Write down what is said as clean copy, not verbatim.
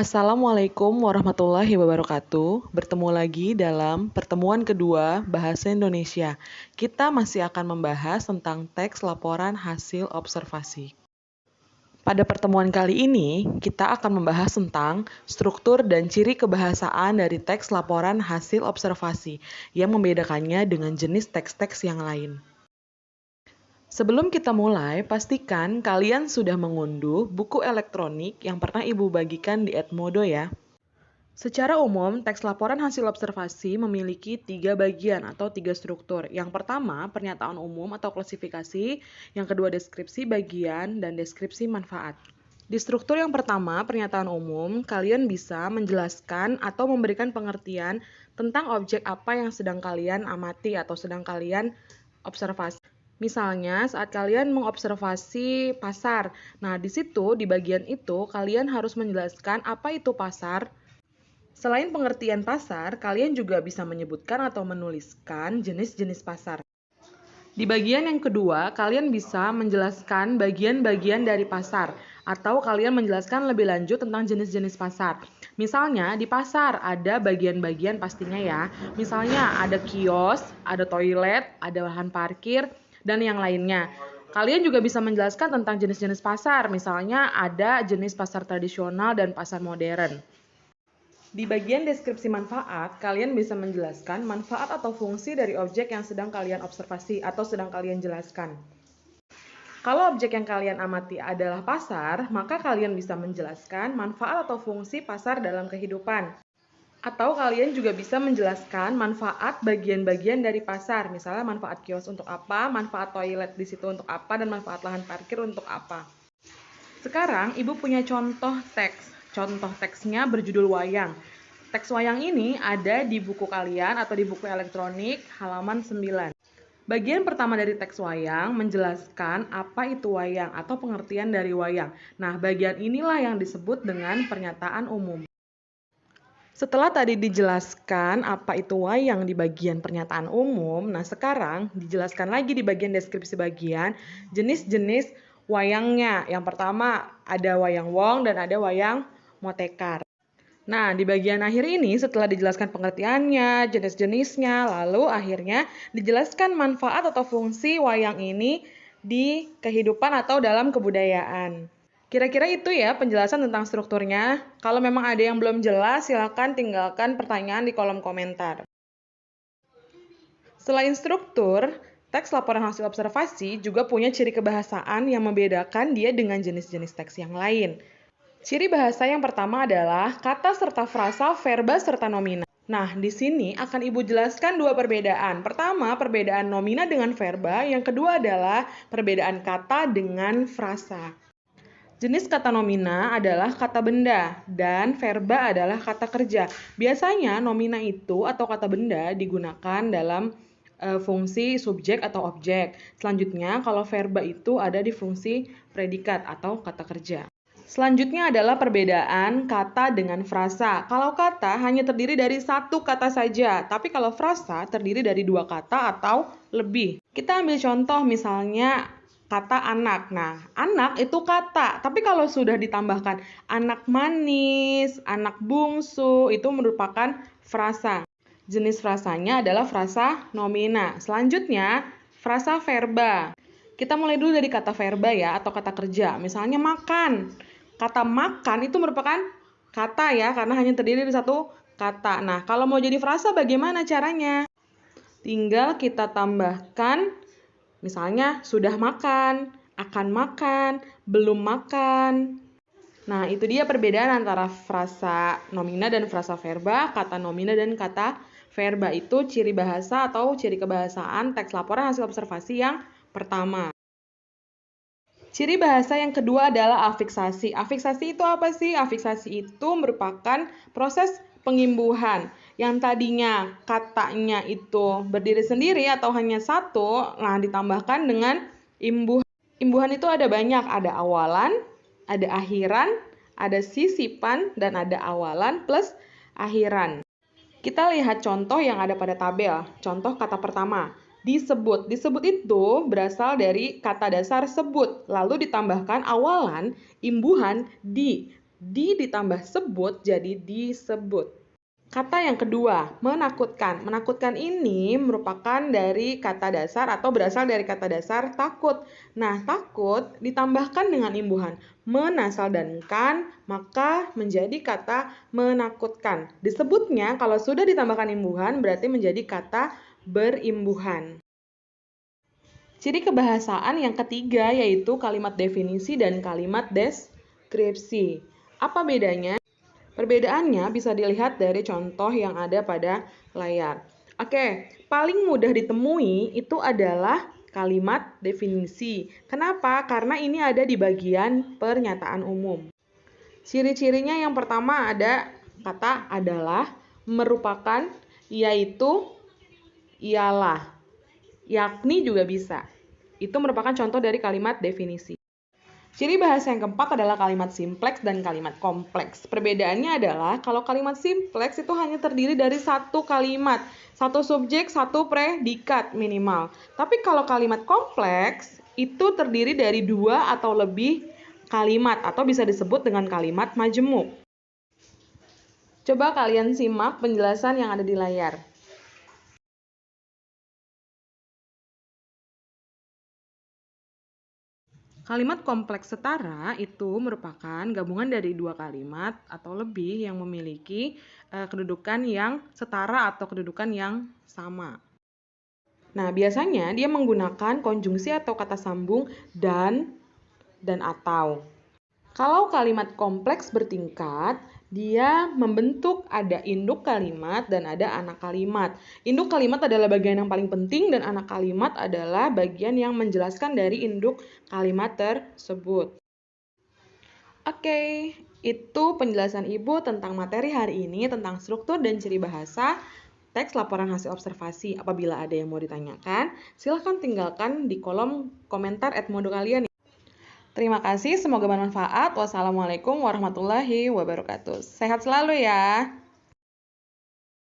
Assalamualaikum warahmatullahi wabarakatuh. Bertemu lagi dalam pertemuan kedua Bahasa Indonesia. Kita masih akan membahas tentang teks laporan hasil observasi. Pada pertemuan kali ini, kita akan membahas tentang struktur dan ciri kebahasaan dari teks laporan hasil observasi yang membedakannya dengan jenis teks-teks yang lain. Sebelum kita mulai, pastikan kalian sudah mengunduh buku elektronik yang pernah Ibu bagikan di Edmodo ya. Secara umum, teks laporan hasil observasi memiliki 3 bagian atau 3 struktur. Yang pertama, pernyataan umum atau klasifikasi. Yang kedua, deskripsi bagian dan deskripsi manfaat. Di struktur yang pertama, pernyataan umum, kalian bisa menjelaskan atau memberikan pengertian tentang objek apa yang sedang kalian amati atau sedang kalian observasi. Misalnya, saat kalian mengobservasi pasar. Nah, di situ, di bagian itu, kalian harus menjelaskan apa itu pasar. Selain pengertian pasar, kalian juga bisa menyebutkan atau menuliskan jenis-jenis pasar. Di bagian yang kedua, kalian bisa menjelaskan bagian-bagian dari pasar, atau kalian menjelaskan lebih lanjut tentang jenis-jenis pasar. Misalnya, di pasar ada bagian-bagian pastinya ya. Misalnya, ada kios, ada toilet, ada lahan parkir, dan yang lainnya. Kalian juga bisa menjelaskan tentang jenis-jenis pasar, misalnya ada jenis pasar tradisional dan pasar modern. Di bagian deskripsi manfaat, kalian bisa menjelaskan manfaat atau fungsi dari objek yang sedang kalian observasi atau sedang kalian jelaskan. Kalau objek yang kalian amati adalah pasar, maka kalian bisa menjelaskan manfaat atau fungsi pasar dalam kehidupan. Atau kalian juga bisa menjelaskan manfaat bagian-bagian dari pasar, misalnya manfaat kios untuk apa, manfaat toilet di situ untuk apa, dan manfaat lahan parkir untuk apa. Sekarang, Ibu punya contoh teks. Contoh teksnya berjudul wayang. Teks wayang ini ada di buku kalian atau di buku elektronik halaman 9. Bagian pertama dari teks wayang menjelaskan apa itu wayang atau pengertian dari wayang. Nah, bagian inilah yang disebut dengan pernyataan umum. Setelah tadi dijelaskan apa itu wayang di bagian pernyataan umum, nah sekarang dijelaskan lagi di bagian deskripsi bagian jenis-jenis wayangnya. Yang pertama ada wayang wong dan ada wayang motekar. Nah, di bagian akhir ini setelah dijelaskan pengertiannya, jenis-jenisnya, lalu akhirnya dijelaskan manfaat atau fungsi wayang ini di kehidupan atau dalam kebudayaan. Kira-kira itu ya penjelasan tentang strukturnya. Kalau memang ada yang belum jelas, silakan tinggalkan pertanyaan di kolom komentar. Selain struktur, teks laporan hasil observasi juga punya ciri kebahasaan yang membedakan dia dengan jenis-jenis teks yang lain. Ciri bahasa yang pertama adalah kata serta frasa, verba serta nomina. Nah, di sini akan Ibu jelaskan dua perbedaan. Pertama, perbedaan nomina dengan verba. Yang kedua adalah perbedaan kata dengan frasa. Jenis kata nomina adalah kata benda dan verba adalah kata kerja. Biasanya nomina itu atau kata benda digunakan dalam fungsi subjek atau objek. Selanjutnya, kalau verba itu ada di fungsi predikat atau kata kerja. Selanjutnya adalah perbedaan kata dengan frasa. Kalau kata hanya terdiri dari satu kata saja, tapi kalau frasa terdiri dari dua kata atau lebih. Kita ambil contoh misalnya kata anak. Nah, anak itu kata, tapi kalau sudah ditambahkan anak manis, anak bungsu, itu merupakan frasa. Jenis frasanya adalah frasa nomina. Selanjutnya, frasa verba. Kita mulai dulu dari kata verba ya, atau kata kerja. Misalnya makan. Kata makan itu merupakan kata ya, karena hanya terdiri dari satu kata. Nah, kalau mau jadi frasa bagaimana caranya? Tinggal kita tambahkan, misalnya sudah makan, akan makan, belum makan. Nah, itu dia perbedaan antara frasa nomina dan frasa verba. Kata nomina dan kata verba itu ciri bahasa atau ciri kebahasaan teks laporan hasil observasi yang pertama. Ciri bahasa yang kedua adalah afiksasi. Afiksasi itu apa sih? Afiksasi itu merupakan proses pengimbuhan. Yang tadinya katanya itu berdiri sendiri atau hanya satu, nah ditambahkan dengan imbuhan. Imbuhan itu ada banyak, ada awalan, ada akhiran, ada sisipan, dan ada awalan plus akhiran. Kita lihat contoh yang ada pada tabel. Contoh kata pertama, disebut. Disebut itu berasal dari kata dasar sebut, lalu ditambahkan awalan, imbuhan, di. Di ditambah sebut jadi disebut. Kata yang kedua, menakutkan. Menakutkan ini merupakan dari kata dasar atau berasal dari kata dasar takut. Nah, takut ditambahkan dengan imbuhan menasal dan kan, maka menjadi kata menakutkan. Disebutnya kalau sudah ditambahkan imbuhan berarti menjadi kata berimbuhan. Ciri kebahasaan yang ketiga yaitu kalimat definisi dan kalimat deskripsi. Apa bedanya? Perbedaannya bisa dilihat dari contoh yang ada pada layar. Oke, paling mudah ditemui itu adalah kalimat definisi. Kenapa? Karena ini ada di bagian pernyataan umum. Ciri-cirinya yang pertama ada kata adalah, merupakan, yaitu, ialah, yakni juga bisa. Itu merupakan contoh dari kalimat definisi. Ciri bahasa yang keempat adalah kalimat simpleks dan kalimat kompleks. Perbedaannya adalah kalau kalimat simpleks itu hanya terdiri dari satu kalimat, satu subjek, satu predikat minimal. Tapi kalau kalimat kompleks itu terdiri dari dua atau lebih kalimat atau bisa disebut dengan kalimat majemuk. Coba kalian simak penjelasan yang ada di layar. Kalimat kompleks setara itu merupakan gabungan dari dua kalimat atau lebih yang memiliki kedudukan yang setara atau kedudukan yang sama. Nah, biasanya dia menggunakan konjungsi atau kata sambung dan atau. Kalau kalimat kompleks bertingkat, dia membentuk ada induk kalimat dan ada anak kalimat. Induk kalimat adalah bagian yang paling penting dan anak kalimat adalah bagian yang menjelaskan dari induk kalimat tersebut. Oke, itu penjelasan Ibu tentang materi hari ini tentang struktur dan ciri bahasa teks laporan hasil observasi. Apabila ada yang mau ditanyakan, silahkan tinggalkan di kolom komentar @modo kalian. Terima kasih, semoga bermanfaat. Wassalamualaikum warahmatullahi wabarakatuh. Sehat selalu ya.